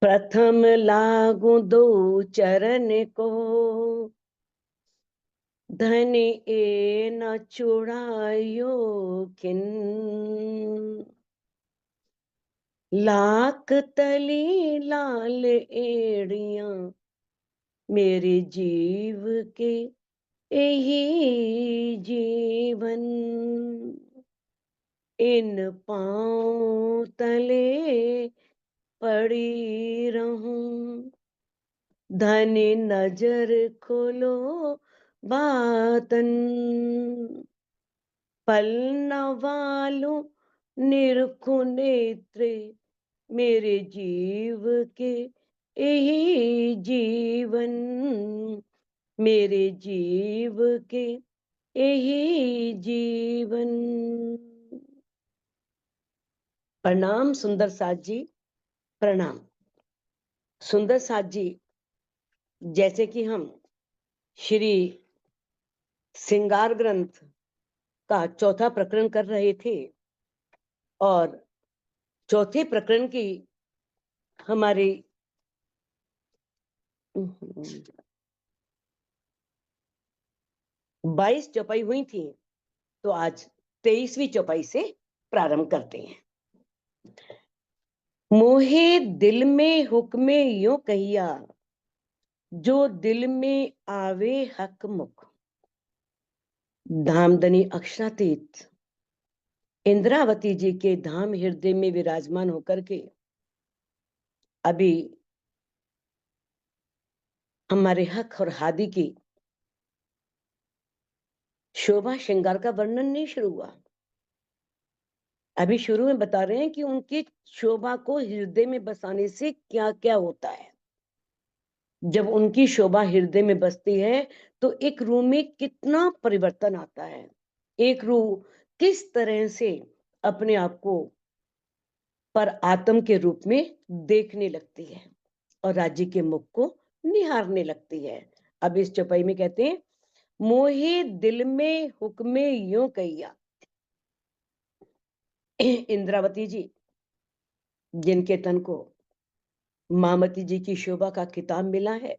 प्रथम लागू दो चरण को, धन ए न चुड़ायो किन। लाख तली लाल एड़ियां मेरे जीव के यही जीवन। इन पांव तले पड़ी रहूं, धनी नजर खोलो बातन। पल न वालो निरखु नेत्रे मेरे जीव के यही जीवन। मेरे जीव के यही जीवन। प्रणाम सुंदर साथ जी, प्रणाम। सुंदर साथ जी, जैसे कि हम श्री श्रृंगार ग्रंथ का चौथा प्रकरण कर रहे थे और चौथे प्रकरण की हमारी 22 चौपाई हुई थी, तो आज 23वीं चौपाई से प्रारंभ करते हैं। मोहे दिल में हुक्मे यूं कहिया, जो दिल में आवे हक मुख। धामधनी अक्षरातीत इंद्रावती जी के धाम हृदय में विराजमान होकर के अभी हमारे हक और हादि की शोभा श्रृंगार का वर्णन नहीं शुरू हुआ। अभी शुरू में बता रहे हैं कि उनकी शोभा को हृदय में बसाने से क्या क्या होता है। जब उनकी शोभा हृदय में बसती है तो एक रूह में कितना परिवर्तन आता है। एक रूह किस तरह से अपने आप को पर आत्म के रूप में देखने लगती है और राज्य के मुख को निहारने लगती है। अब इस चौपाई में कहते हैं, मोहे दिल में हुक्मे यूं कहिया। इंद्रावती जी, जिनके तन को मामती जी की शोभा का खिताब मिला है,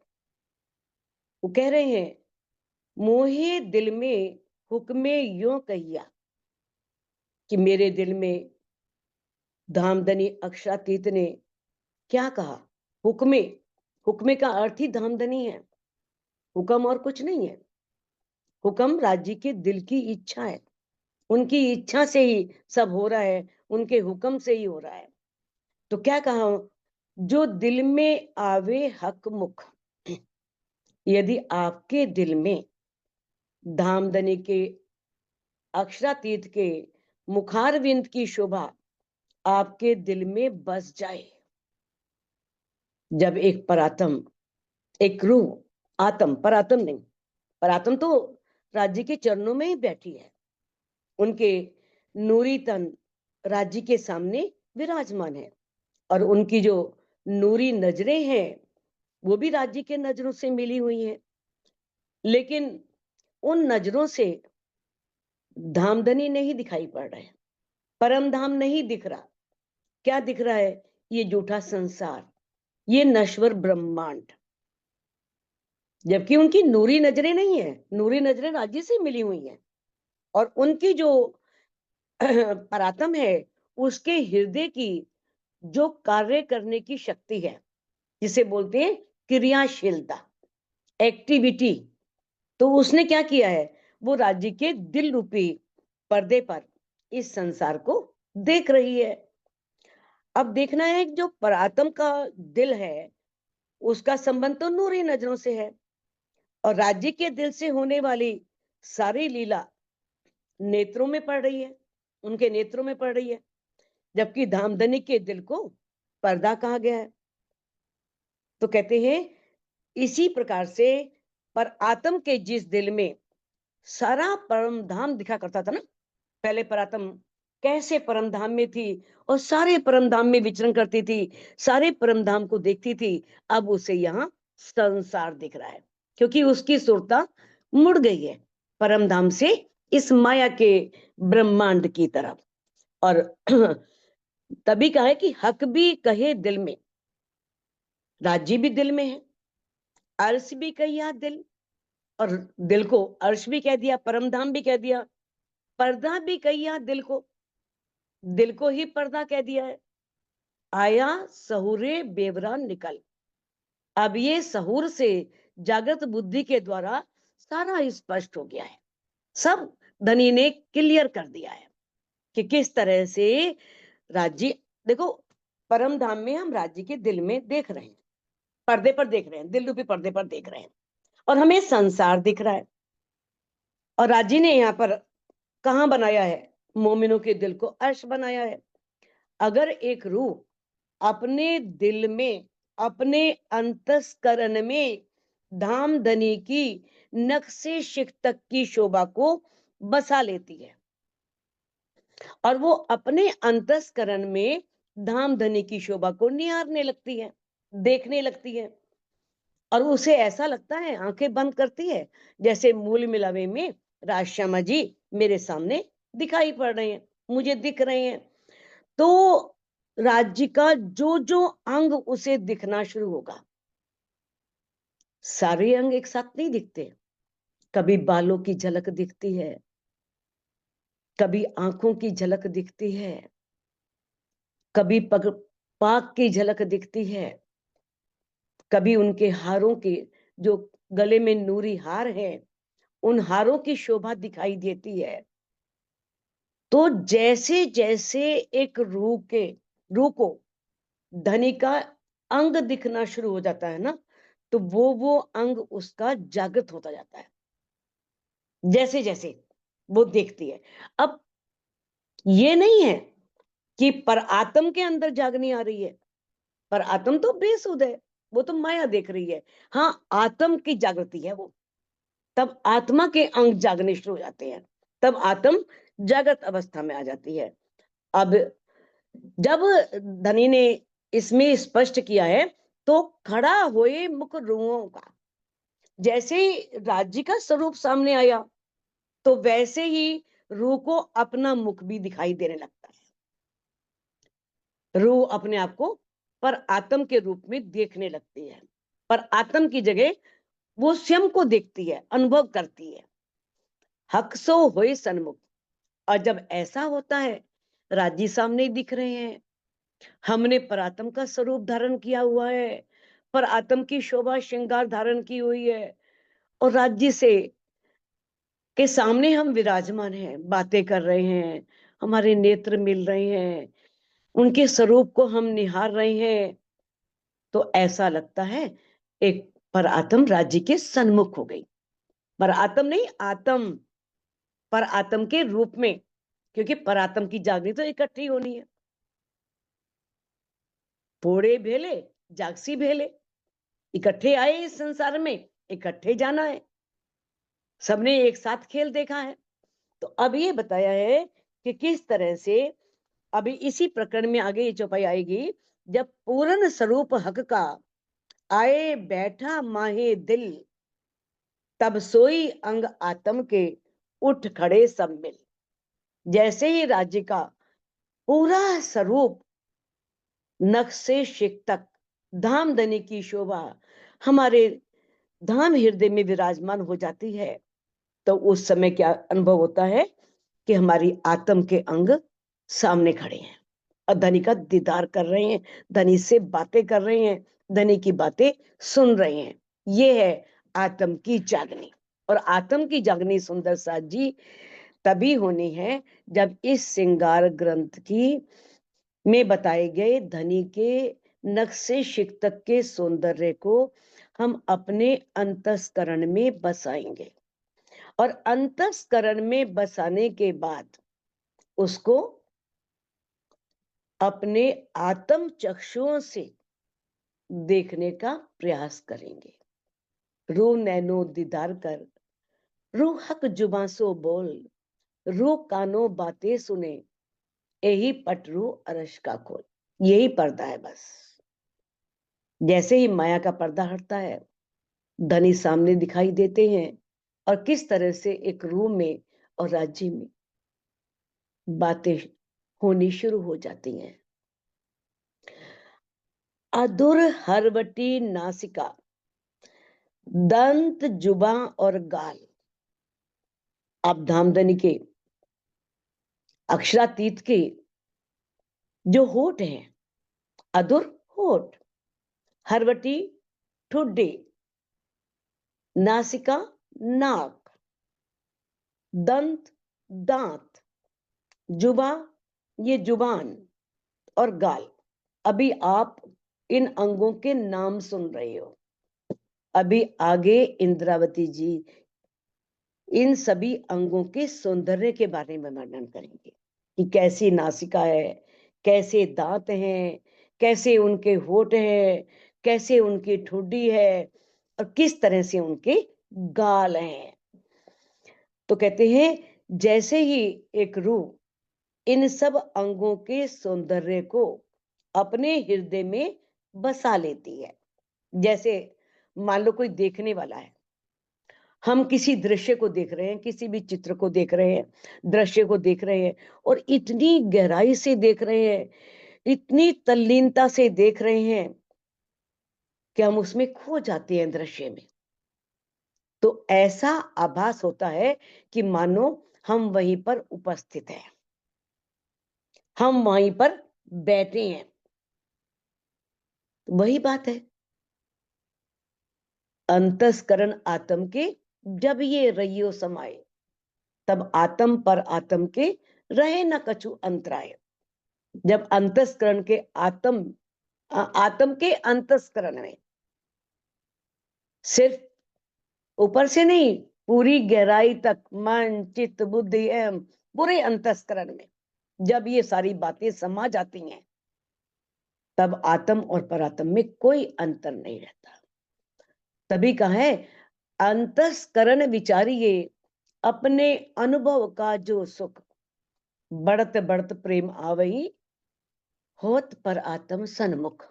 वो कह रहे हैं, मोहे दिल में हुक्मे यूं कहिया, कि मेरे दिल में धामधनी अक्षरातीत ने क्या कहा। हुक्मे, हुक्मे का अर्थ ही धामधनी है। हुक्म और कुछ नहीं है। हुक्म राज्य के दिल की इच्छा है। उनकी इच्छा से ही सब हो रहा है, उनके हुक्म से ही हो रहा है। तो क्या कहा, जो दिल में आवे हक मुख। यदि आपके दिल में धामधनी के अक्षरातीत के मुखारविंद की शोभा आपके दिल में बस जाए, जब एक परात्म, एक रूह, आत्म, परात्म नहीं, परात्म तो राज्य के चरणों में ही बैठी है, उनके नूरी तन राज्य के सामने विराजमान है और उनकी जो नूरी नजरें हैं वो भी राज्य के नजरों से मिली हुई हैं। लेकिन उन नजरों से धामधनी नहीं दिखाई पड़ रहे, परम धाम नहीं दिख रहा। क्या दिख रहा है? ये झूठा संसार, ये नश्वर ब्रह्मांड। जबकि उनकी नूरी नजरें नहीं है, नूरी नजरें राज्य से मिली हुई हैं और उनकी जो परात्म है उसके हृदय की जो कार्य करने की शक्ति है, जिसे बोलते हैं क्रियाशीलता, एक्टिविटी, तो उसने क्या किया है, वो राज्य के दिल रूपी पर्दे पर इस संसार को देख रही है। अब देखना है जो परात्म का दिल है उसका संबंध तो नूरी नजरों से है और राज्य के दिल से होने वाली सारी लीला नेत्रों में पड़ रही है, उनके नेत्रों में पड़ रही है, जबकि धामधनी के दिल को पर्दा कहा गया है। तो कहते हैं इसी प्रकार से पर आत्म के जिस दिल में सारा परम धाम दिखा करता था ना, पहले परात्म कैसे परम धाम में थी और सारे परम धाम में विचरण करती थी, सारे परम धाम को देखती थी, अब उसे यहाँ संसार दिख रहा है क्योंकि उसकी सुरता मुड़ गई है परम धाम से इस माया के ब्रह्मांड की तरफ। और तभी कहा है कि हक भी कहे दिल में, राज्य भी दिल में है, अर्श भी कहिया दिल, और दिल को अर्श भी कह दिया, परम धाम भी कह दिया, पर्दा भी कहिया दिल को ही पर्दा कह दिया है। आया सहूरे बेवरा निकल, अब ये सहूर से जागृत बुद्धि के द्वारा सारा स्पष्ट हो गया है, सब धनी ने क्लियर कर दिया है कि किस तरह से राज्य, देखो परम धाम में हम राज्य के दिल में देख रहे हैं, पर्दे पर देख रहे हैं, दिल रूपी पर्दे पर देख रहे हैं, और हमें संसार दिख रहा है। और राज्य ने यहाँ पर कहाँ बनाया है, मोमिनों के दिल को अर्श बनाया है। अगर एक रूह अपने दिल में, अपने अंतस्करण में धाम धनी की नक्शे शिख तक की शोभा को बसा लेती है, और वो अपने अंतस्करण में धाम धनी की शोभा को निहारने लगती है, देखने लगती है, और उसे ऐसा लगता है, आंखें बंद करती है, जैसे मूल मिलावे में राजश्यामा जी मेरे सामने दिखाई पड़ रहे हैं, मुझे दिख रहे हैं। तो राज्य का जो जो अंग उसे दिखना शुरू होगा, सारे अंग एक साथ नहीं दिखते, कभी बालों की झलक दिखती है, कभी आंखों की झलक दिखती है, कभी पाक की झलक दिखती है, कभी उनके हारों के, जो गले में नूरी हार है, उन हारों की शोभा दिखाई देती है। तो जैसे जैसे एक रूह को धनी का अंग दिखना शुरू हो जाता है ना, तो वो अंग उसका जागृत होता जाता है, जैसे जैसे वो देखती है। अब ये नहीं है कि पर आत्म के अंदर जागनी आ रही है, पर आत्म तो बेसुध है, वो तो माया देख रही है। हाँ, आत्म की जागृति है वो, तब आत्मा के अंग जागने शुरू हो जाते हैं, तब आत्म जागृत अवस्था में आ जाती है। अब जब धनी ने इसमें स्पष्ट किया है, तो खड़ा हुए मुख रूहों का, जैसे ही राज्य का स्वरूप सामने आया, तो वैसे ही रूह को अपना मुख भी दिखाई देने लगता है। रूह अपने आप को पर आत्म के रूप में देखने लगती है, पर आत्म की जगह वो स्वयं को देखती है, अनुभव करती है। हक सो होए सन्मुख, और जब ऐसा होता है, राज्य सामने दिख रहे हैं, हमने परात्म का स्वरूप धारण किया हुआ है, पर आत्म की शोभा श्रृंगार धारण की हुई है, और राज्य से के सामने हम विराजमान हैं, बातें कर रहे हैं, हमारे नेत्र मिल रहे हैं, उनके स्वरूप को हम निहार रहे हैं, तो ऐसा लगता है एक पर आत्म राज्य के सन्मुख हो गई। पर आत्म नहीं, आत्म पर आत्म के रूप में, क्योंकि परात्म की जागनी तो इकट्ठी होनी है। थोड़े भेले जागसी भेले, इकट्ठे आए इस संसार में, इकट्ठे जाना है, सबने एक साथ खेल देखा है। तो अब ये बताया है कि किस तरह से, अभी इसी प्रकरण में आगे ये चौपाई आएगी, जब पूर्ण स्वरूप हक का आए बैठा माहे दिल, तब सोई अंग आत्म के उठ खड़े सब मिल। जैसे ही राज्य का पूरा स्वरूप नख से शिख तक धाम धनी की शोभा हमारे धाम हृदय में विराजमान हो जाती है, तो उस समय क्या अनुभव होता है कि हमारी आत्म के अंग सामने खड़े हैं और धनी का दीदार कर रहे हैं, धनी से बातें कर रहे हैं, धनी की बातें सुन रहे हैं। ये है आत्म की जागनी। और आत्म की जागनी सुंदर साथ जी तभी होनी है जब इस श्रृंगार ग्रंथ की में बताए गए धनी के नक्शे शिख तक के सौंदर्य को हम अपने अंतस्करण में बसाएंगे, और अंतस्करण में बसाने के बाद उसको अपने आत्म चक्षुओं से देखने का प्रयास करेंगे। रू नैनो दीदार कर, रू हक जुबां सो बोल, रू कानो बातें सुने, यही पटरू अरश का खोल। यही पर्दा है बस। जैसे ही माया का पर्दा हटता है, धनी सामने दिखाई देते हैं, और किस तरह से एक रूम में और राज्य में बातें होनी शुरू हो जाती हैं। अधुर हरवटी नासिका, दंत जुबां और गाल। आप धामधनी के अक्षरातीत के जो होठ हैं, अधुर होठ, हरवटी ठुड्डे, नासिका नाक, दंत दांत, जुबां ये जुबान और गाल। अभी आप इन अंगों के नाम सुन रहे हो। अभी आगे इंद्रावती जी इन सभी अंगों के सौंदर्य के बारे में वर्णन करेंगे कि कैसी नासिका है, कैसे दांत हैं, कैसे उनके होठ हैं, कैसे उनकी ठुड्डी है और किस तरह से उनके गाल हैं। तो कहते हैं जैसे ही एक रूह इन सब अंगों के सौंदर्य को अपने हृदय में बसा लेती है। जैसे मान लो कोई देखने वाला है, हम किसी दृश्य को देख रहे हैं, किसी भी चित्र को देख रहे हैं, दृश्य को देख रहे हैं और इतनी गहराई से देख रहे हैं, इतनी तल्लीनता से देख रहे हैं कि हम उसमें खो जाते हैं दृश्य में। तो ऐसा आभास होता है कि मानो हम वहीं पर उपस्थित हैं, हम वहीं पर बैठे हैं। वही बात है अंतस्करण आत्म के, जब ये रहियो समाए, तब आत्म पर आत्म के रहे न कछु अंतराय। जब अंतस्करण के आत्म के अंतस्करण में, सिर्फ ऊपर से नहीं, पूरी गहराई तक, मन चित्त बुद्धि एवं पूरे अंतस्करण में जब ये सारी बातें समा जाती हैं, तब आत्म और परात्म में कोई अंतर नहीं रहता। तभी कहा है अंतस्करण विचारिए, अपने अनुभव का जो सुख, बढ़त बढ़त प्रेम आवही, होत पर आत्म सन्मुख।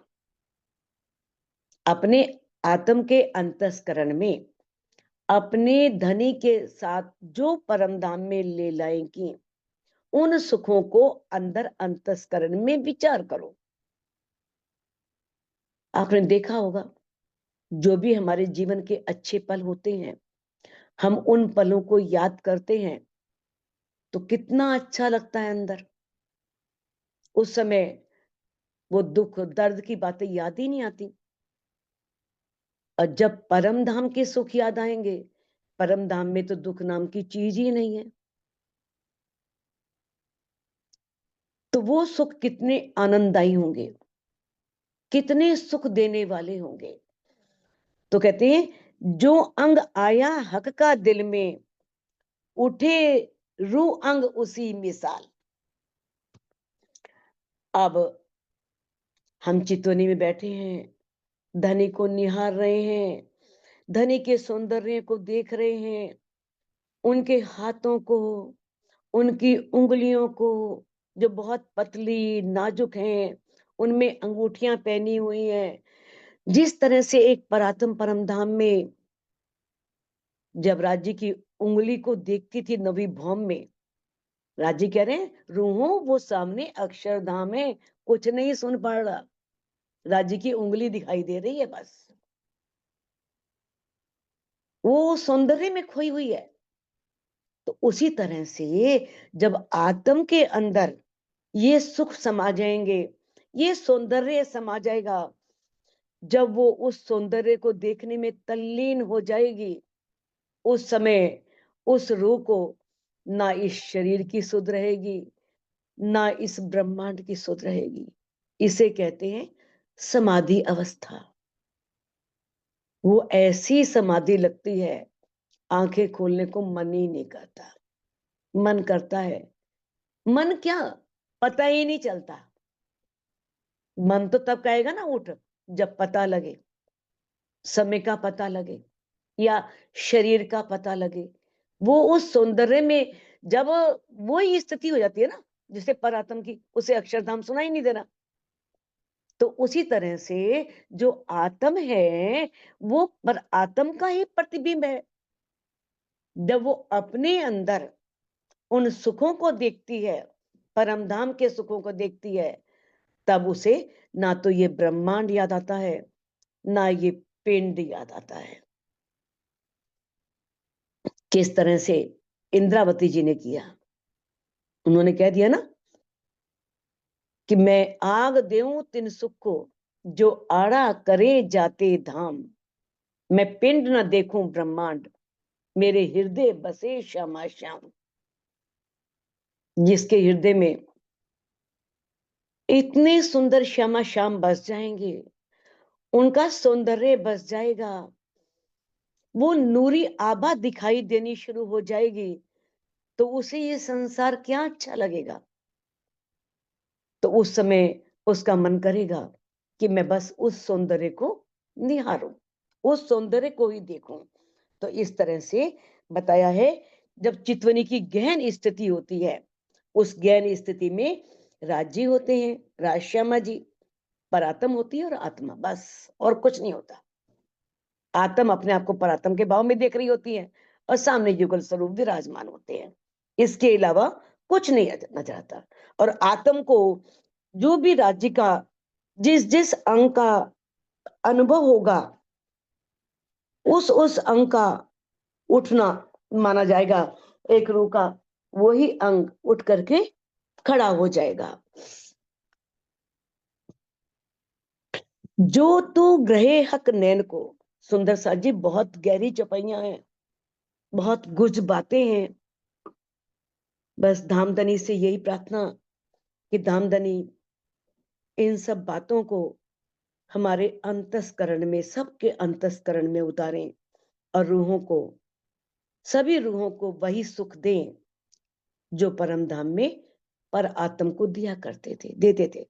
अपने आत्म के अंतस्करण में अपने धनी के साथ जो परम धाम में ले लाएंगी, उन सुखों को अंदर अंतस्करण में विचार करो। आपने देखा होगा जो भी हमारे जीवन के अच्छे पल होते हैं, हम उन पलों को याद करते हैं तो कितना अच्छा लगता है अंदर। उस समय वो दुख दर्द की बातें याद ही नहीं आती। और जब परम धाम के सुख याद आएंगे, परम धाम में तो दुख नाम की चीज ही नहीं है। तो वो सुख कितने आनंददायी होंगे, कितने सुख देने वाले होंगे। तो कहते हैं जो अंग आया हक का दिल में, उठे रूह अंग उसी मिसाल। अब हम चितौनी में बैठे हैं, धनी को निहार रहे हैं, धनी के सौंदर्य को देख रहे हैं, उनके हाथों को, उनकी उंगलियों को जो बहुत पतली नाजुक हैं, उनमें अंगूठियां पहनी हुई हैं। जिस तरह से एक परात्म परम धाम में जब राज्य की उंगली को देखती थी नवी भौम में, राज्य कह रहे हैं रूहों वो सामने अक्षरधाम है, कुछ नहीं सुन पा रहा, राज्य की उंगली दिखाई दे रही है बस, वो सौंदर्य में खोई हुई है। तो उसी तरह से जब आत्म के अंदर ये सुख समा जाएंगे, ये सौंदर्य समा जाएगा, जब वो उस सौंदर्य को देखने में तल्लीन हो जाएगी, उस समय उस रूह को ना इस शरीर की सुध रहेगी, ना इस ब्रह्मांड की सुध रहेगी। इसे कहते हैं समाधि अवस्था। वो ऐसी समाधि लगती है, आंखें खोलने को मन ही नहीं करता। मन करता है, मन क्या, पता ही नहीं चलता। मन तो तब कहेगा ना उठ, जब पता लगे, समय का पता लगे या शरीर का पता लगे। वो उस सौंदर्य में जब वो ही स्थिति हो जाती है ना, जिसे परात्म की, उसे अक्षरधाम सुना ही नहीं देना। तो उसी तरह से जो आत्म है वो पर आत्म का ही प्रतिबिंब है। जब वो अपने अंदर उन सुखों को देखती है, परम धाम के सुखों को देखती है, तब उसे ना तो ये ब्रह्मांड याद आता है, ना ये पिंड याद आता है। किस तरह से इंद्रावती जी ने किया, उन्होंने कह दिया ना कि मैं आग देऊं तिन सुख को, जो आड़ा करे जाते धाम। मैं पिंड न देखूं ब्रह्मांड, मेरे हृदय बसे श्यामा श्याम। जिसके हृदय में इतने सुंदर श्यामा श्याम बस जाएंगे, उनका सौंदर्य बस जाएगा, वो नूरी आभा दिखाई देनी शुरू हो जाएगी, तो उसे ये संसार क्या अच्छा लगेगा। तो उस समय उसका मन करेगा कि मैं बस उस सौंदर्य को निहारूं, उस सौंदर्य को ही देखूं। तो इस तरह से बताया है, जब चितवनी की गहन स्थिति होती है, उस गहन स्थिति में राज्य होते हैं, राजश्यामा जी, परात्म होती है और आत्मा, बस और कुछ नहीं होता। आत्म अपने आप को परात्म के भाव में देख रही होती है और सामने युगल स्वरूप विराजमान होते हैं, इसके अलावा कुछ नहीं नजर आता। और आत्म को जो भी राज्य का जिस जिस अंग का अनुभव होगा, उस अंग का उठना माना जाएगा, एक रूह का वही अंग उठ करके खड़ा हो जाएगा। जो तू ग्रहे हक नैन को, सुंदर सा जी, बहुत गहरी चौपाइयां हैं, बहुत गुज बातें हैं। बस धामधनी से यही प्रार्थना कि धामधनी इन सब बातों को हमारे अंतस्करण में, सबके अंतस्करण में उतारें और रूहों को, सभी रूहों को वही सुख दें जो परम धाम में पर आत्म को दिया करते थे, देते थे।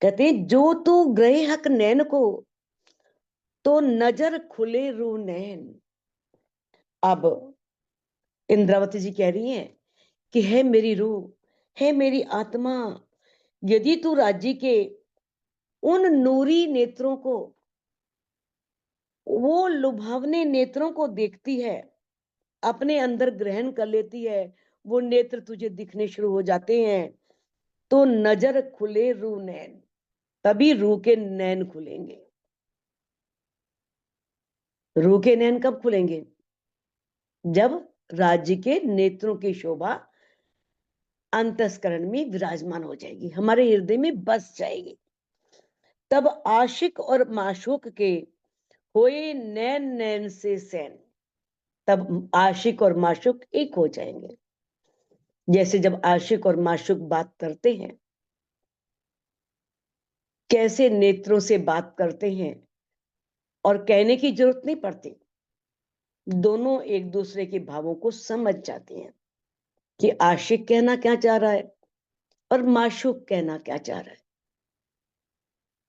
कहते जो तू ग्रहे हक नैन को, तो नजर खुले रूह नैन। अब इंद्रावती जी कह रही हैं कि है मेरी रूह, है मेरी आत्मा, यदि तू राज्य के उन नूरी नेत्रों को, वो लुभावने नेत्रों को देखती है, अपने अंदर ग्रहण कर लेती है, वो नेत्र तुझे दिखने शुरू हो जाते हैं, तो नजर खुले रूह नैन, तभी रूह के नैन खुलेंगे। रूह के नैन कब खुलेंगे? जब राज्य के नेत्रों की शोभा अंतस्करण में विराजमान हो जाएगी, हमारे हृदय में बस जाएगी, तब आशिक और माशूक के होए नैन नैन से सैन, तब आशिक और माशूक एक हो जाएंगे। जैसे जब आशिक और माशूक बात करते हैं, कैसे नेत्रों से बात करते हैं, और कहने की जरूरत नहीं पड़ती, दोनों एक दूसरे के भावों को समझ जाते हैं कि आशिक कहना क्या चाह रहा है और माशूक कहना क्या चाह रहा है।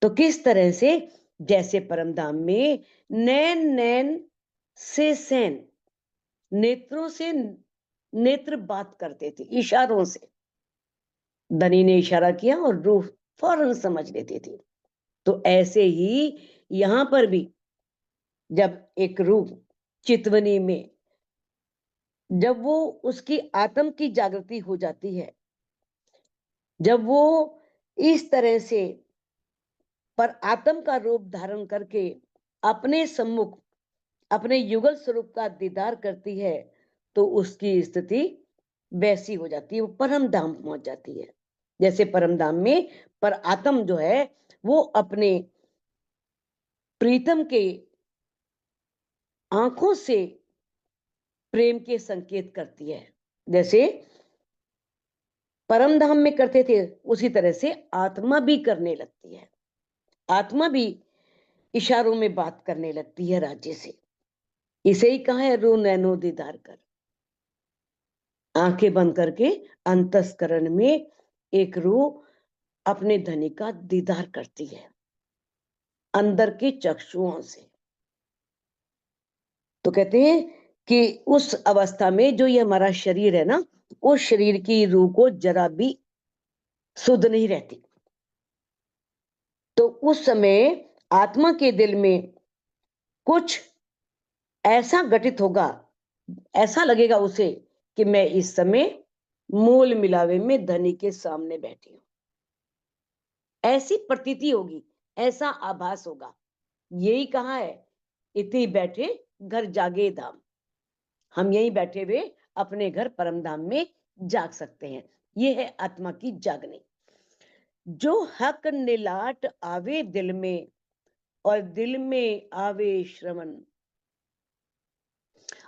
तो किस तरह से, जैसे परमधाम में नैन नैन से सैन, नेत्रों से नेत्र बात करते थे, इशारों से। धनी ने इशारा किया और रूह फौरन समझ लेती थी। तो ऐसे ही यहां पर भी जब एक रूह चितवनी में, जब वो उसकी आत्म की जागृति हो जाती है, जब वो इस तरह से पर आत्म का रूप धारण करके अपने सम्मुख अपने युगल स्वरूप का दीदार करती है, तो उसकी स्थिति वैसी हो जाती है, वो परम धाम पहुंच जाती है। जैसे परम धाम में पर आत्म जो है, वो अपने प्रीतम के आंखों से प्रेम के संकेत करती है। जैसे परम धाम में करते थे, उसी तरह से आत्मा भी करने लगती है, आत्मा भी इशारों में बात करने लगती है राज्य से। इसे ही कहा है रो नैनो दीदार कर, आंखें बंद करके अंतस्करण में एक रूह अपने धनी का दीदार करती है अंदर के चक्षुओं से। तो कहते हैं कि उस अवस्था में जो ये हमारा शरीर है ना, उस शरीर की रूह को जरा भी सुध नहीं रहती। तो उस समय आत्मा के दिल में कुछ ऐसा घटित होगा ऐसा लगेगा उसे कि मैं इस समय मूल मिलावे में धनी के सामने बैठी हूं। ऐसी प्रतीति होगी, ऐसा आभास होगा। यही कहा है, इति बैठे घर जागे धाम। हम यहीं बैठे हुए अपने घर परम धाम में जाग सकते हैं। ये है आत्मा की जागने। जो हक निलाट आवे दिल में और दिल में आवे श्रवण।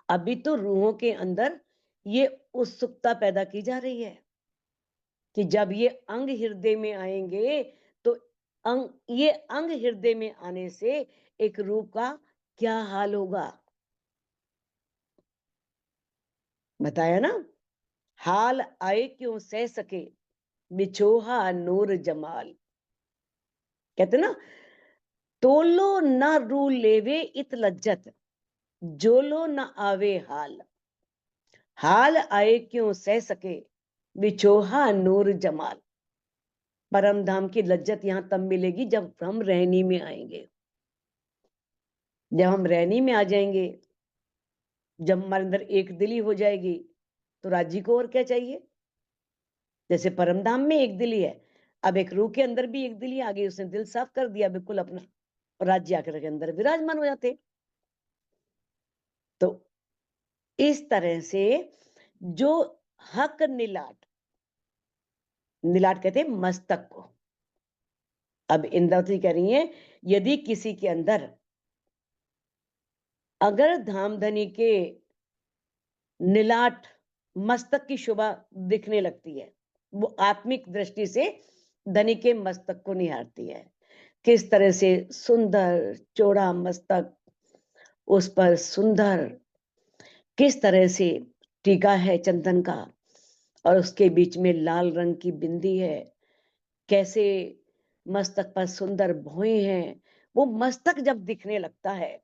अभी तो रूहों के अंदर ये उत्सुकता पैदा की जा रही है कि जब ये अंग हृदय में आएंगे तो ये अंग हृदय में आने से एक रूह का क्या हाल होगा। बताया ना, हाल आए क्यों सह सके बिछोहा नूर जमाल। कहते ना, तोलो न रू लेवे इत लज्जत जोलो न आवे हाल। हाल आए क्यों सह सके बिछोहा नूर जमाल। परम धाम की लज्जत यहां तब मिलेगी जब हम रहनी में आएंगे। जब हम रहनी में आ जाएंगे, जब हमारे अंदर एक दिली हो जाएगी, तो राज्य को और क्या चाहिए। जैसे परम धाम में एक दिली है, अब एक रूह के अंदर भी एक दिली आ गई, उसने दिल साफ कर दिया बिल्कुल अपना, और राज्य आकर के अंदर विराजमान हो जाते। तो इस तरह से जो हक निलाट, निलाट कहते हैं मस्तक को। अब इंद्रावती कह रही है, यदि किसी के अंदर अगर धामधनी के निलाट मस्तक की शोभा दिखने लगती है, वो आत्मिक दृष्टि से धनी के मस्तक को निहारती है। किस तरह से सुंदर चौड़ा मस्तक, उस पर सुंदर किस तरह से टीका है चंदन का, और उसके बीच में लाल रंग की बिंदी है। कैसे मस्तक पर सुंदर भौएं हैं। वो मस्तक जब दिखने लगता है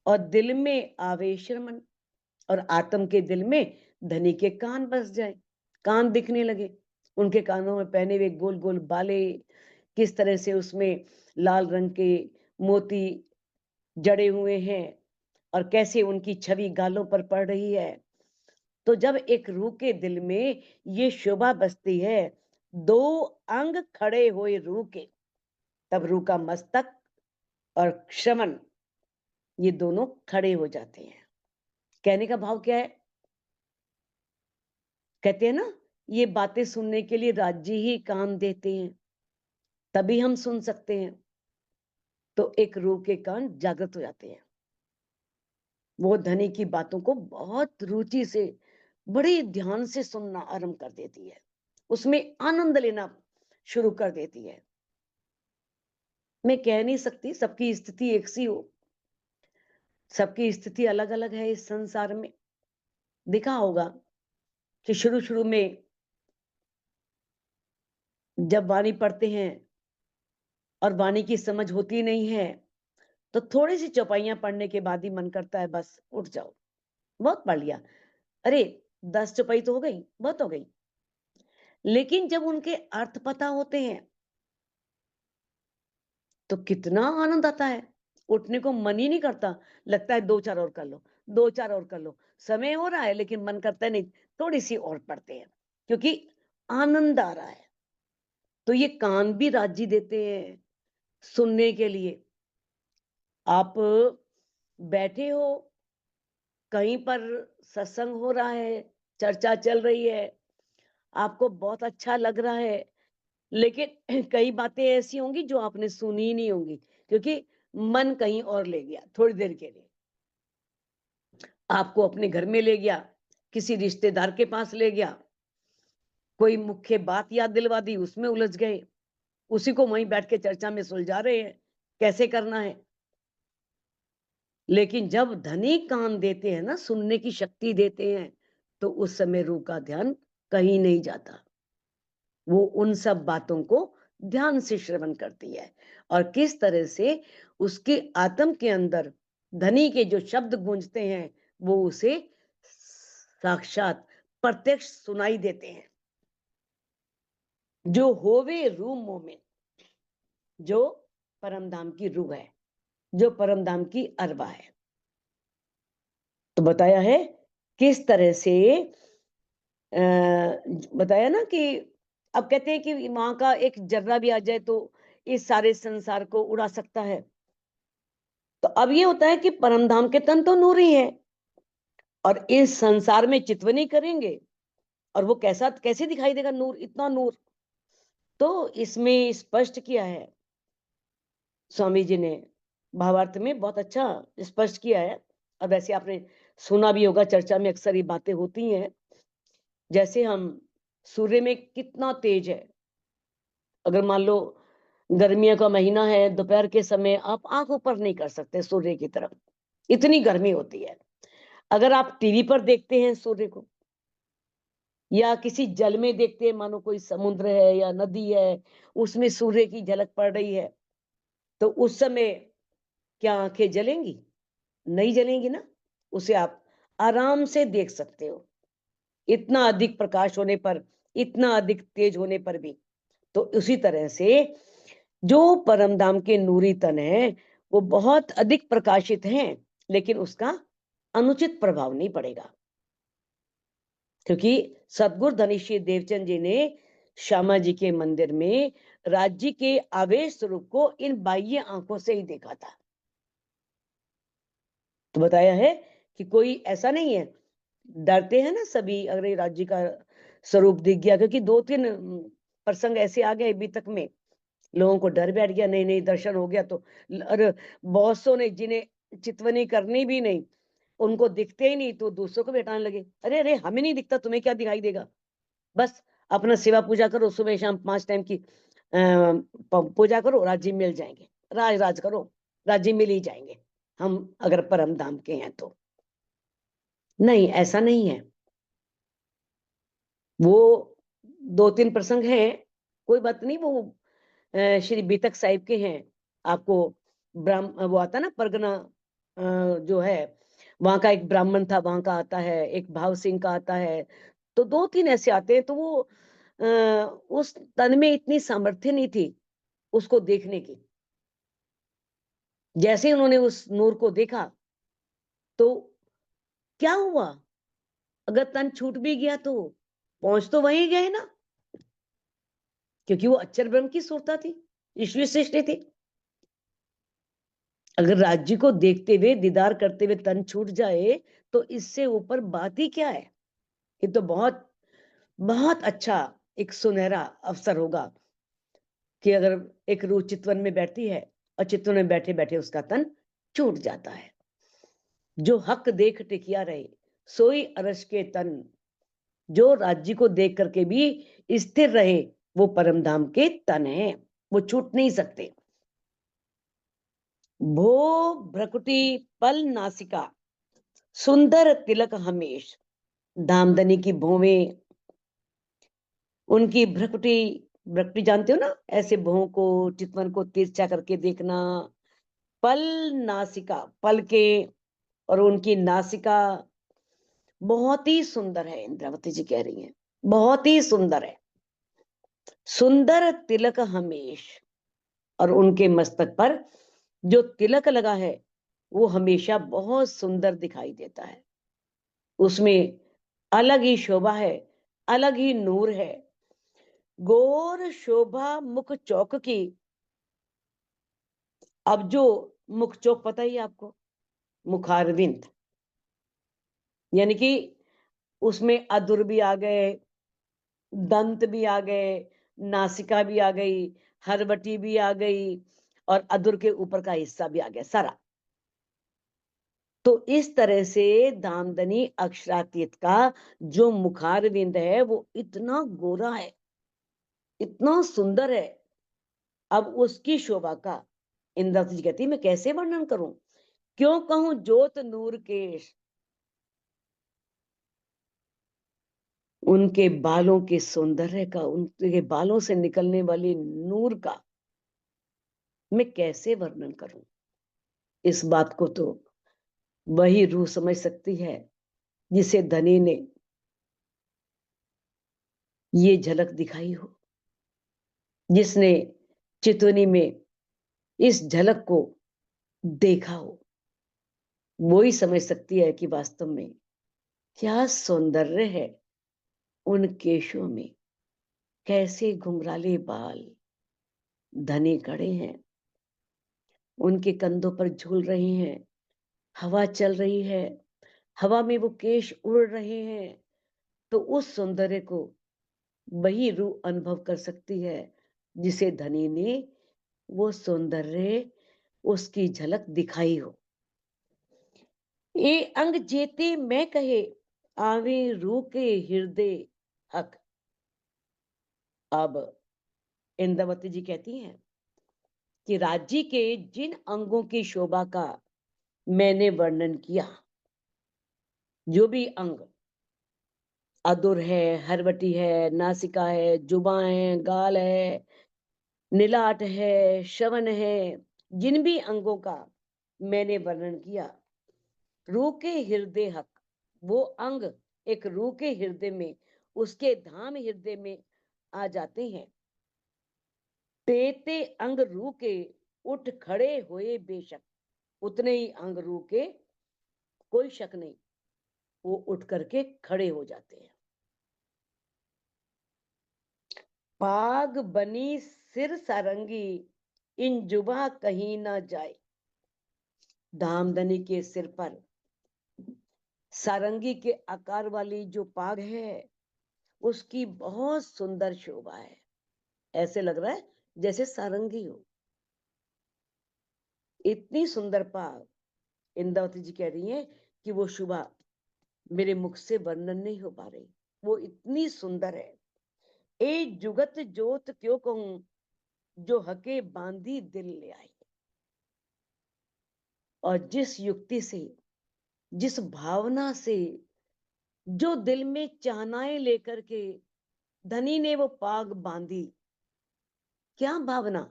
और दिल में आवेश रमन, और आत्म के दिल में धनी के कान बस जाए, कान दिखने लगे, उनके कानों में पहने हुए गोल गोल बाले, किस तरह से उसमें लाल रंग के मोती जड़े हुए हैं, और कैसे उनकी छवि गालों पर पड़ रही है। तो जब एक रूह के दिल में ये शोभा बसती है, दो अंग खड़े हुए रूह के, तब रूह का मस्तक और श्रवण ये दोनों खड़े हो जाते हैं। कहने का भाव क्या है, कहते हैं ना, ये बातें सुनने के लिए राज्य ही कान देते हैं, तभी हम सुन सकते हैं। तो एक रूह के कान जागृत हो जाते हैं, वो धनी की बातों को बहुत रुचि से बड़े ध्यान से सुनना आरंभ कर देती है, उसमें आनंद लेना शुरू कर देती है। मैं कह नहीं सकती सबकी स्थिति एक सी हो, सबकी स्थिति अलग अलग है इस संसार में। देखा होगा कि शुरू शुरू में जब वाणी पढ़ते हैं और वाणी की समझ होती नहीं है, तो थोड़ी सी चौपाइयां पढ़ने के बाद ही मन करता है बस उठ जाओ, बहुत पढ़ लिया, अरे 10 चौपाई तो हो गई, बहुत हो गई। लेकिन जब उनके अर्थ पता होते हैं तो कितना आनंद आता है, उठने को मन ही नहीं करता, लगता है 2-4 और कर लो, 2-4 और कर लो। समय हो रहा है लेकिन मन करता है नहीं, थोड़ी सी और पढ़ते हैं, क्योंकि आनंद आ रहा है। तो ये कान भी राजी देते हैं सुनने के लिए। आप बैठे हो, कहीं पर सत्संग हो रहा है, चर्चा चल रही है, आपको बहुत अच्छा लग रहा है, लेकिन कई बातें ऐसी होंगी जो आपने सुनी ही नहीं होंगी, क्योंकि मन कहीं और ले गया थोड़ी देर के लिए, आपको अपने घर में ले गया, किसी रिश्तेदार के पास ले गया, कोई मुख्य बात याद दिलवा दी, उसमें उलझ गए, उसी को वहीं बैठ के चर्चा में सुलझा रहे हैं कैसे करना है। लेकिन जब धनी कान देते हैं ना, सुनने की शक्ति देते हैं, तो उस समय रूह का ध्यान कहीं नहीं जाता, वो उन सब बातों को ध्यान से श्रवण करती है, और किस तरह से उसके आत्म के अंदर धनी के जो शब्द गूंजते हैं वो उसे साक्षात प्रत्यक्ष सुनाई देते हैं। जो होवे रूह मोमिन, जो परमधाम की रूह है, जो परमधाम की अरवा है। तो बताया है किस तरह से बताया ना कि अब कहते हैं कि वहां का एक जर्रा भी आ जाए तो इस सारे संसार को उड़ा सकता है। तो अब ये होता है कि परमधाम के तन तो नूर ही है, और इस संसार में चितवनी करेंगे और वो कैसे दिखाई देगा नूर, इतना नूर। तो इसमें स्पष्ट किया है स्वामी जी ने, भावार्थ में बहुत अच्छा स्पष्ट किया है। और वैसे आपने सुना भी होगा, चर्चा में अक्सर ये बातें होती हैं। जैसे हम सूर्य में कितना तेज है, अगर मान लो गर्मियों का महीना है, दोपहर के समय आप आंख ऊपर नहीं कर सकते सूर्य की तरफ, इतनी गर्मी होती है। अगर आप टीवी पर देखते हैं सूर्य को, या किसी जल में देखते हैं, मानो कोई समुद्र है या नदी है, उसमें सूर्य की झलक पड़ रही है, तो उस समय क्या आंखें जलेंगी? नहीं जलेंगी ना। उसे आप आराम से देख सकते हो, इतना अधिक प्रकाश होने पर, इतना अधिक तेज होने पर भी। तो उसी तरह से जो परमधाम के नूरी तन है, वो बहुत अधिक प्रकाशित हैं, लेकिन उसका अनुचित प्रभाव नहीं पड़ेगा। क्योंकि सदगुरु धनीश्री देवचंद जी ने श्यामा जी के मंदिर में राज्य के आवेश स्वरूप को इन बाह्य आंखों से ही देखा था। तो बताया है कि कोई ऐसा नहीं है, डरते हैं ना सभी अगर ये राज्य का स्वरूप दिख गया, क्योंकि 2-3 प्रसंग ऐसे आ गए अभी तक में, लोगों को डर बैठ गया, नहीं नहीं दर्शन हो गया तो। और बहुत सौ ने जिन्हें चितवनी करनी भी नहीं, उनको दिखते ही नहीं तो दूसरों को भी हटाने लगे, अरे अरे हमें नहीं दिखता, तुम्हें क्या दिखाई देगा, बस अपना सेवा पूजा करो, सुबह शाम 5 टाइम की पूजा करो, राज्य मिल जाएंगे, राज करो, राज्य मिल ही जाएंगे, हम अगर परम धाम के हैं तो। नहीं, ऐसा नहीं है। वो 2-3 प्रसंग हैं, कोई बात नहीं, वो श्री बीतक साहिब के हैं। आपको ब्राह्म वो आता ना परगना, जो है वहां का एक ब्राह्मण था, वहां का आता है, एक भाव सिंह का आता है, तो 2-3 ऐसे आते हैं। तो वो उस तन में इतनी सामर्थ्य नहीं थी उसको देखने की। जैसे ही उन्होंने उस नूर को देखा तो क्या हुआ, अगर तन छूट भी गया तो पहुंच तो वहीं गए ना, क्योंकि वो अक्षर ब्रह्म की सुरता थी, ईश्वरीय सृष्टि थी। अगर राज्य को देखते हुए, दीदार करते हुए तन छूट जाए तो इससे ऊपर बात ही क्या है। ये तो बहुत बहुत अच्छा एक सुनहरा अवसर होगा कि अगर एक रूह चितवन में बैठती है और चितवन में बैठे बैठे उसका तन छूट जाता है। जो हक देख टिकिया रहे सोई अरश के तन, जो राज्य को देख करके भी स्थिर रहे वो परमधाम के तन है, वो छूट नहीं सकते। भो भ्रकुटी पल नासिका सुंदर तिलक हमेश, धामधनी की भोवें, उनकी भ्रकुटी, भ्रकुटी जानते हो ना, ऐसे भों को, चितवन को तिरछा करके देखना। पल नासिका, पल के, और उनकी नासिका बहुत ही सुंदर है, इंद्रावती जी कह रही हैं, बहुत ही सुंदर है। सुंदर तिलक हमेश, और उनके मस्तक पर जो तिलक लगा है वो हमेशा बहुत सुंदर दिखाई देता है, उसमें अलग ही शोभा है, अलग ही नूर है। गौर शोभा मुख चौक की, अब जो मुख चौक पता ही है आपको, मुखारविंद, यानी कि उसमें अधुर भी आ गए, दंत भी आ गए, नासिका भी आ गई, हरवटी भी आ गई, और अधुर के ऊपर का हिस्सा भी आ गया सारा। तो इस तरह से दामदनी अक्षरातीत का जो मुखारविंद है वो इतना गोरा है, इतना सुंदर है। अब उसकी शोभा का इंद्रावती जी कहती मैं कैसे वर्णन करूं, क्यों कहूं जोत नूर केश, उनके बालों के सौंदर्य का, उनके बालों से निकलने वाली नूर का मैं कैसे वर्णन करूं। इस बात को तो वही रूह समझ सकती है जिसे धनी ने ये झलक दिखाई हो, जिसने चितवनी में इस झलक को देखा हो, वो ही समझ सकती है कि वास्तव में क्या सौंदर्य है उन केशों में, कैसे घुंघराले बाल, घने कड़े हैं, उनके कंधों पर झूल रही हैं, हवा चल रही है, हवा में वो केश उड़ रहे हैं, तो उस सौंदर्य को वही रूह अनुभव कर सकती है जिसे धनी ने वो सौंदर्य, उसकी झलक दिखाई हो। ए अंग जेते मैं कहे, आवे रूह के हृदय हक। अब इंद्रावती जी कहती हैं कि राज्य के जिन अंगों की शोभा का मैंने वर्णन किया, जो भी अंग, अधुर है, हरवटी है, नासिका है, जुबान है, गाल है, नीलाट है, श्रवण है, जिन भी अंगों का मैंने वर्णन किया, रूह के हृदय हक, वो अंग एक रूह के हृदय में, उसके धाम हृदय में आ जाते हैं। तेते अंग रूह के उठ खड़े हुए बेशक, उतने ही अंग रूह के, कोई शक नहीं, वो उठ करके खड़े हो जाते हैं। पाग बनी सिर सारंगी, इन जुबा कहीं ना जाए। धामधनी के सिर पर सारंगी के आकार वाली जो पाग है, उसकी बहुत सुंदर शोभा है। ऐसे लग रहा है जैसे सारंगी हो। इतनी सुंदर पाग, इंद्रावती जी कह रही हैं कि वो शोभा मेरे मुख से वर्णन नहीं हो पा रही, वो इतनी सुंदर है। ए जुगत जोत क्यों कहूं, जो हके बांधी दिल ले आई। और जिस युक्ति से, जिस भावना से, जो दिल में चाहनाएं लेकर के धनी ने वो पाग बांधी, क्या भावना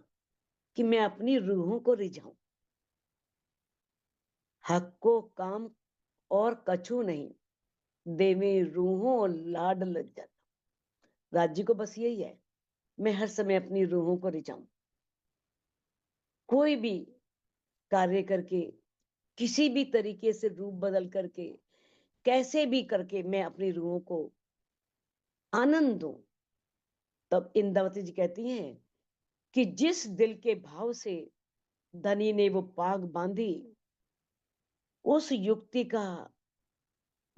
कि मैं अपनी रूहों को रिझाऊं, हक को काम और कछु नहीं, देवे रूहों लाड लज्जत। राज्य को बस यही है, मैं हर समय अपनी रूहों को रिझाऊं, कोई भी कार्य करके, किसी भी तरीके से रूप बदल करके, कैसे भी करके मैं अपनी रूहों को आनंद दूं। तब इंद्रावती जी कहती हैं कि जिस दिल के भाव से धनी ने वो पाग बांधी, उस युक्ति का,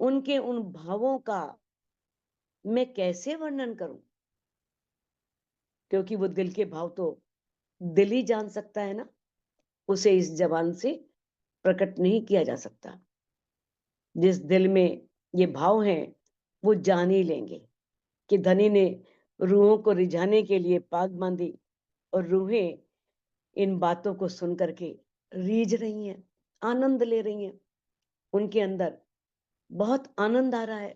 उनके उन भावों का मैं कैसे वर्णन करूं, क्योंकि वो दिल के भाव तो दिल ही जान सकता है ना, उसे इस जबान से प्रकट नहीं किया जा सकता। जिस दिल में ये भाव हैं, वो जान ही लेंगे कि धनी ने रूहों को रिझाने के लिए पाग बांधी, और रूहें इन बातों को सुन करके रीझ रही हैं, आनंद ले रही हैं, उनके अंदर बहुत आनंद आ रहा है।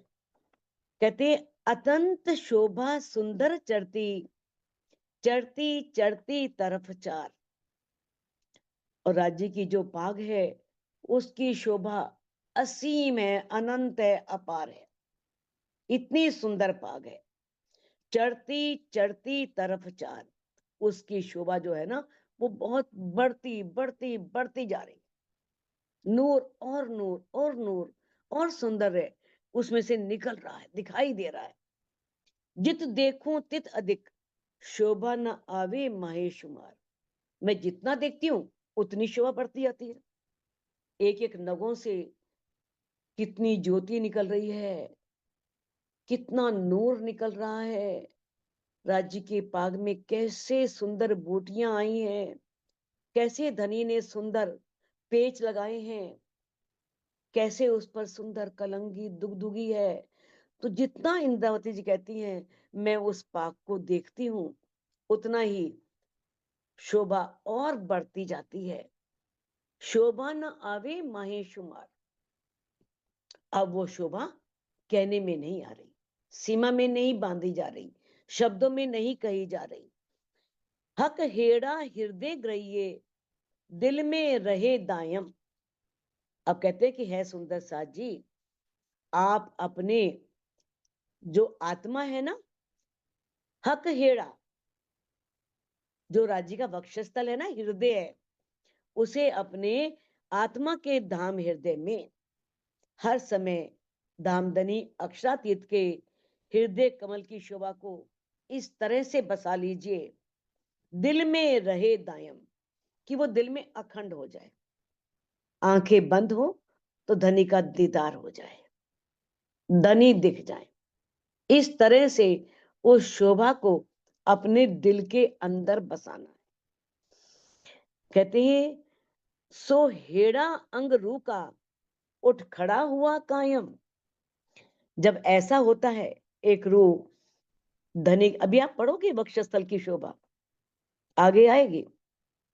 कहते अतंत शोभा सुंदर चढ़ती, चढ़ती चढ़ती तरफ चार। और राज्य की जो पाग है, उसकी शोभा असीम है, अनंत है, अपार है। इतनी सुंदर पाग है, चढ़ती चढ़ती तरफ चार। उसकी शोभा जो है ना, वो बहुत बढ़ती बढ़ती बढ़ती जा रही, नूर और नूर और नूर और सुंदर है, उसमें से निकल रहा है, दिखाई दे रहा है। जित देखूं तित अधिक, शोभा न आवे माहे शुमार। मैं जितना देखती हूँ उतनी शोभा बढ़ती जाती है। एक एक नगों से कितनी ज्योति निकल रही है, कितना नूर निकल रहा है। राज्य के पाग में कैसे सुंदर बूटियां आई हैं, कैसे धनी ने सुंदर पेच लगाए हैं, कैसे उस पर सुंदर कलंगी दुगदुगी है। तो जितना इंद्रावती जी कहती हैं मैं उस पाग को देखती हूँ, उतना ही शोभा और बढ़ती जाती है। शोभा न आवे माहे शुमार। अब वो शोभा कहने में नहीं आ रही, सीमा में नहीं बांधी जा रही, शब्दों में नहीं कही जा रही। हक हेड़ा हृदय ग्रहिए, दिल में रहे दायम। अब कहते हैं कि है सुंदर साथ जी, आप अपने जो आत्मा है ना, हक हेड़ा, जो राज्य का वक्षस्थल है ना, हृदय है, उसे अपने आत्मा के धाम हृदय में हर समय धामधनी अक्षरातीत के हृदय कमल की शोभा को इस तरह से बसा लीजिए, दिल में रहे दायम, कि वो दिल में अखंड हो जाए। आंखें बंद हो तो धनी का दीदार हो जाए, धनी दिख जाए। इस तरह से उस शोभा को अपने दिल के अंदर बसाना है। कहते हैं, सो हेड़ा अंग रू का उठ खड़ा हुआ कायम। जब ऐसा होता है एक रू धनी, अभी आप पढ़ोगे वक्षस्थल की शोभा आगे आएगी,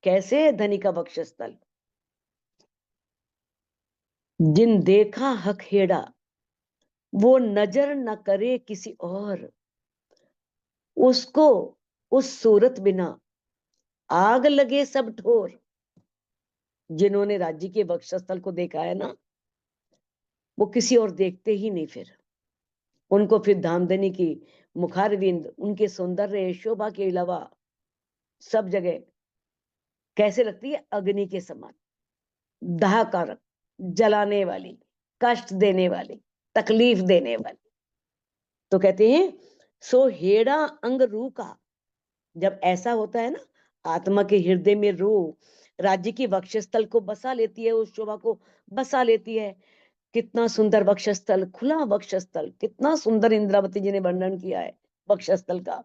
कैसे है धनी का वक्षस्थल। जिन देखा हक हेड़ा वो नजर न करे किसी और, उसको उस सूरत बिना आग लगे सब ठोर। जिन्होंने राज्य के वक्षस्थल को देखा है ना, वो किसी और देखते ही नहीं, फिर उनको फिर धामधनी की मुखारविंद, उनके सौंदर्य शोभा के अलावा सब जगह कैसे लगती है, अग्नि के समान, दाहकारक, जलाने वाली, कष्ट देने वाली, तकलीफ देने वाली। तो कहते हैं, सो हेड़ा अंग रू का, जब ऐसा होता है ना, आत्मा के हृदय में रूह राज्य की वक्षस्थल को बसा लेती है, उस शोभा को बसा लेती है। कितना सुंदर वक्षस्थल, खुला वक्षस्थल, कितना सुंदर इंद्रावती जी ने वर्णन किया है वक्षस्थल का।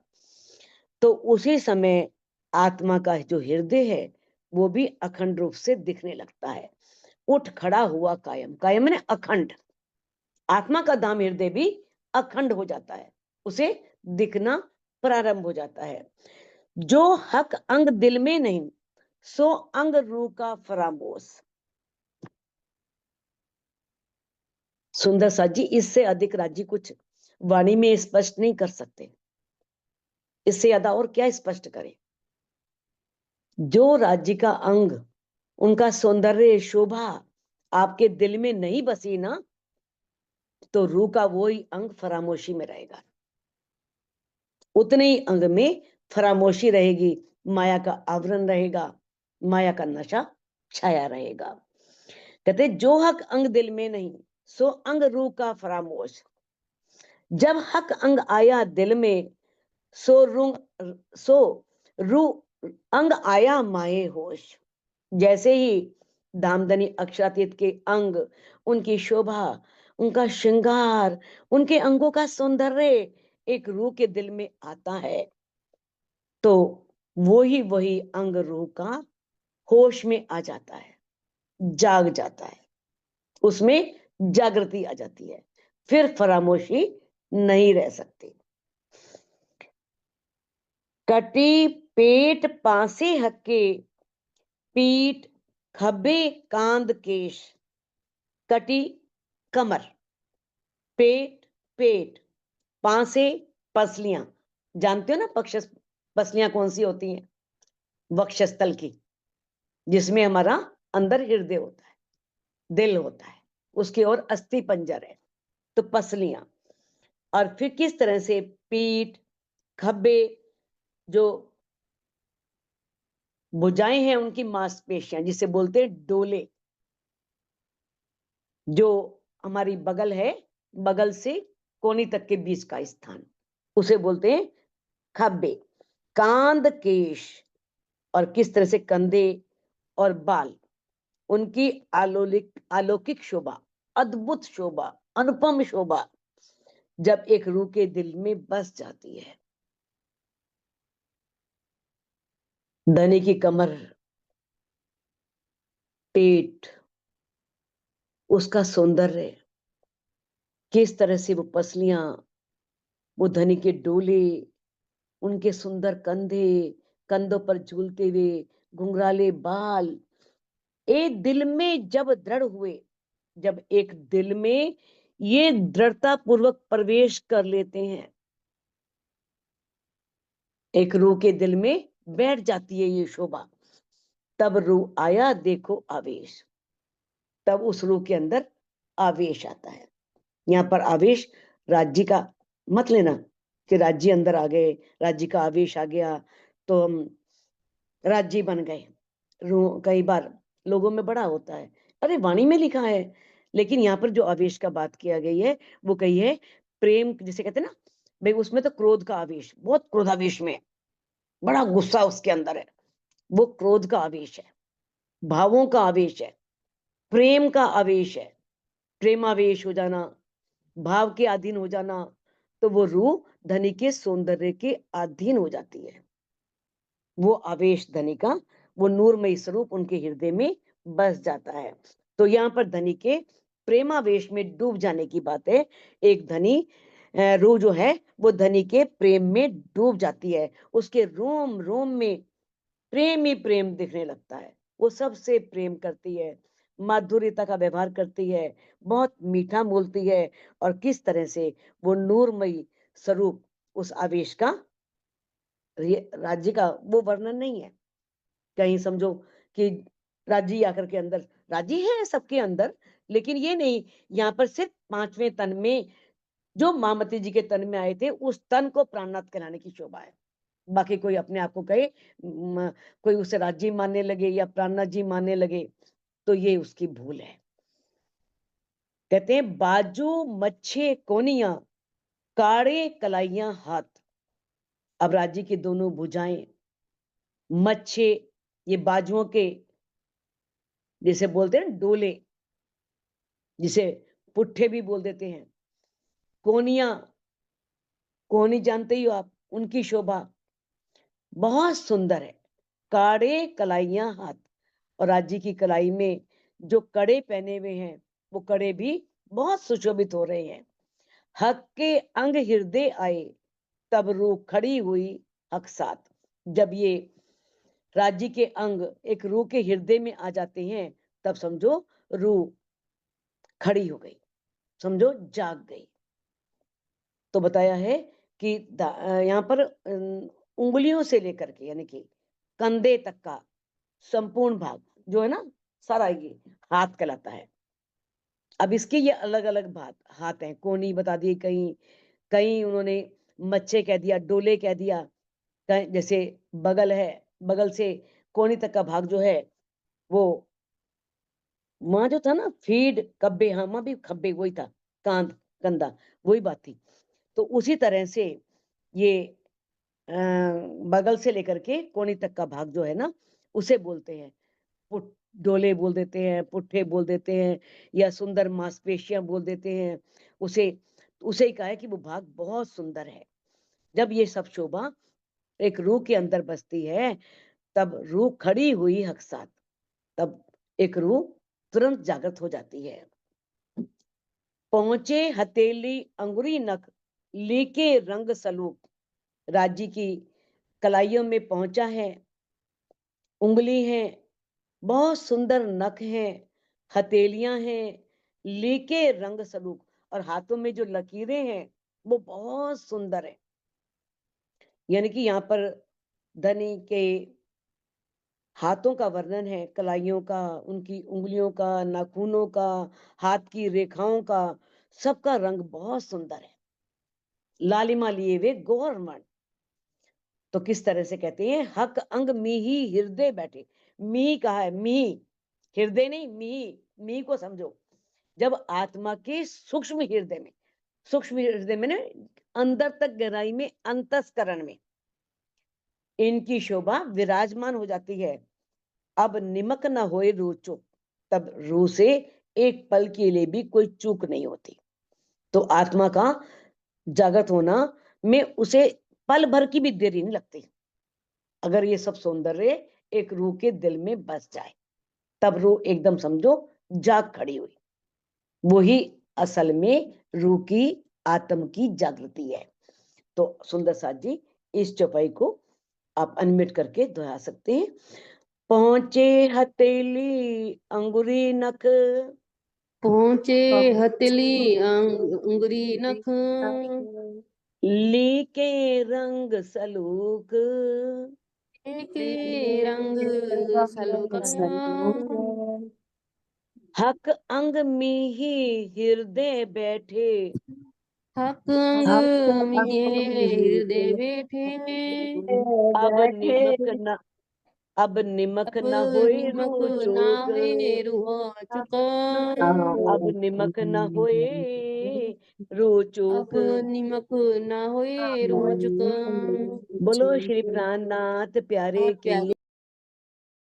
तो उसी समय आत्मा का जो हृदय है वो भी अखंड रूप से दिखने लगता है। उठ खड़ा हुआ कायम, कायम ने अखंड, आत्मा का धाम हृदय भी अखंड हो जाता है, उसे दिखना प्रारंभ हो जाता है। जो हक अंग दिल में नहीं, सो अंग रू का फरामोश। सुंदर साथ जी, इससे अधिक राज्य कुछ वाणी में स्पष्ट नहीं कर सकते, इससे ज्यादा और क्या स्पष्ट करें। जो राज्य का अंग, उनका सौंदर्य शोभा आपके दिल में नहीं बसी ना, तो रूह का वो ही अंग फरामोशी में रहेगा, उतने ही अंग में फरामोशी रहेगी, माया का आवरण रहेगा, माया का नशा छाया रहेगा। कहते जो हक अंग दिल में नहीं, सो अंग रूह का फरामोश। जब हक अंग आया दिल में, सो रू अंग आया माये होश। जैसे ही धामधनी अक्षरातीत के अंग, उनकी शोभा, उनका श्रृंगार, उनके अंगों का सौंदर्य एक रूह के दिल में आता है, तो वही अंग रूह का होश में आ जाता है, जाग जाता है, उसमें जागृति आ जाती है, फिर फरामोशी नहीं रह सकती। कटी पेट पासे हक्के, पीठ खब्बे कांद केश। कटी कमर, पेट पेट, पासे पसलियां, जानते हो ना पसलियां कौन सी होती हैं, वक्षस्थल की, जिसमें हमारा अंदर हृदय होता है, दिल होता है, उसकी ओर अस्थि पंजर है, तो पसलियां। और फिर किस तरह से पीठ खब्बे, जो भुजाएं हैं उनकी मांसपेशियां, जिसे बोलते हैं डोले, जो हमारी बगल है, बगल से कोनी तक के बीच का स्थान, उसे बोलते हैं खब्बे। कांद केश, और किस तरह से कंधे और बाल, उनकी अलौकिक शोभा, अद्भुत शोभा, अनुपम शोभा जब एक रूह के दिल में बस जाती है। धनी की कमर, पेट, उसका सौंदर्य, किस तरह से वो पसलियां, वो धनी के डोले, उनके सुंदर कंधे, कंधों पर झूलते हुए घुंघराले बाल, एक दिल में जब दृढ़ हुए, जब एक दिल में ये दृढ़ता पूर्वक प्रवेश कर लेते हैं, एक रूह के दिल में बैठ जाती है ये शोभा, तब रूह आया देखो आवेश, तब उस रूह के अंदर आवेश आता है। यहाँ पर आवेश राज्य का मत लेना कि राज्य अंदर आ गए, राज्य का आवेश आ गया तो हम राज्य बन गए। कई बार लोगों में बड़ा होता है, अरे वाणी में लिखा है, लेकिन यहाँ पर जो आवेश का बात किया गई है वो कही है प्रेम, जिसे कहते हैं ना भाई, उसमें तो क्रोध का आवेश, बहुत क्रोधावेश में, बड़ा गुस्सा उसके अंदर है, वो क्रोध का आवेश है, भावों का आवेश है, प्रेम का आवेश है, प्रेमावेश हो जाना, भाव के अधीन हो जाना, तो वो रूह धनी के सौंदर्य के अधीन हो जाती है। वो आवेश धनी का, वो नूरमयी स्वरूप उनके हृदय में बस जाता है। तो यहाँ पर धनी के प्रेमावेश में डूब जाने की बात है। एक धनी रूह जो है वो धनी के प्रेम में डूब जाती है, उसके रोम रोम में प्रेम ही प्रेम दिखने लगता है, वो सबसे प्रेम करती है, माधुर्यता का व्यवहार करती है, बहुत मीठा बोलती है, और किस तरह से वो नूरमयी स्वरूप उस आवेश का, राज्य का वो वर्णन नहीं है। कहीं समझो कि राज्य आकर के अंदर, राज्य है सबके अंदर, लेकिन ये नहीं, यहाँ पर सिर्फ 5वें तन में जो मामती जी के तन में आए थे उस तन को प्राणनाथ कहलाने की शोभा है। बाकी कोई अपने आप को कहे, कोई उसे राज्य मानने लगे या प्राणनाथ जी मानने लगे, तो ये उसकी भूल है। कहते हैं बाजू मच्छे कोनिया, काड़े कलाइयां हाथ। अब राज्य की दोनों भुजाएं, मच्छे, ये बाजुओं के, जिसे बोलते हैं डोले, जिसे पुट्ठे भी बोल देते हैं, कोनिया, कोनी जानते ही हो आप, उनकी शोभा बहुत सुंदर है, काड़े कलाइयां हाथ, और राज्य की कलाई में जो कड़े पहने हुए हैं वो कड़े भी बहुत सुशोभित हो रहे हैं। हक के अंग हृदय आए, तब रूह खड़ी हुई हक साथ। जब ये राज्य के अंग एक रूह के हृदय में आ जाते हैं, तब समझो रूह खड़ी हो गई, समझो जाग गई। तो बताया है कि यहाँ पर उंगलियों से लेकर के, यानी कि कंधे तक का संपूर्ण भाग जो है ना, सारा ये हाथ कहलाता है। अब इसके ये अलग अलग भाग हाथ हैं, कोनी बता दिए, कहीं कहीं उन्होंने मच्छे कह दिया, डोले कह दिया, जैसे बगल है, बगल से कोनी तक का भाग जो है वो, वहां जो था ना फीड कब्बे, हाँ वहां भी खब्बे वही था, कांध कंधा, वही बात थी। तो उसी तरह से ये बगल से लेकर के कोनी तक का भाग जो है ना, उसे बोलते हैं पुट, डोले बोल देते हैं, पुट्ठे बोल देते हैं, या सुंदर मांसपेशियां बोल देते हैं उसे। उसे ही कहा है कि वो भाग बहुत सुंदर है। जब ये सब शोभा एक रूह के अंदर बसती है, तब रूह खड़ी हुई हक साथ, तब एक रूह तुरंत जागृत हो जाती है। पहुंचे हथेली अंगुरी नख, लेके रंग सलूक। राज्य की कलाइयों में पहुंचा है, उंगली है, बहुत सुंदर नख हैं, हथेलियां हैं, लेके रंग सलूक, और हाथों में जो लकीरें हैं वो बहुत सुंदर है। यानी कि यहाँ पर धनी के हाथों का वर्णन है, कलाइयों का, उनकी उंगलियों का, नाखूनों का, हाथ की रेखाओं का, सबका रंग बहुत सुंदर है, लालिमा लिए हुए गौरमण। तो किस तरह से कहते हैं, हक अंग मिही हृदय बैठे। मिही कहा है, मिही, हृदय नहीं, मिही, मिही को समझो। जब आत्मा के सूक्ष्म हृदय में, सूक्ष्म हृदय में ना, अंदर तक गहराई में, अंतस्करण में इनकी शोभा विराजमान हो जाती है। अब निमक न होए रूह चुप, तब रूह से एक पल के लिए भी कोई चूक नहीं होती। तो आत्मा का जागृत होना में उसे पल भर की भी देरी नहीं लगती, अगर ये सब सौंदर्य एक रूह के दिल में बस जाए, तब रूह एकदम समझो जाग खड़ी हुई। वही असल में रूह की, आत्म की जागृति है। तो सुंदर साथ जी, इस चौपाई को आप अनम्यूट करके दोहरा सकते हैं। पहुंचे हथेली अंगुरी नख, पहुंचे हथेली अंगुरी नख, लीके रंग सलूक, के रंग सलुका, हक अंग में ही हृदय बैठे, हक अंग में हृदय बैठे, अब निमक न, अब निमक अब न होए निमक रूह ना चोक, होए रूह चुक, अब निमक न होए रूह अब चूक। निमक ना होए रूह चुक। बोलो श्री प्राणनाथ प्यारे बहुत की। प्यारी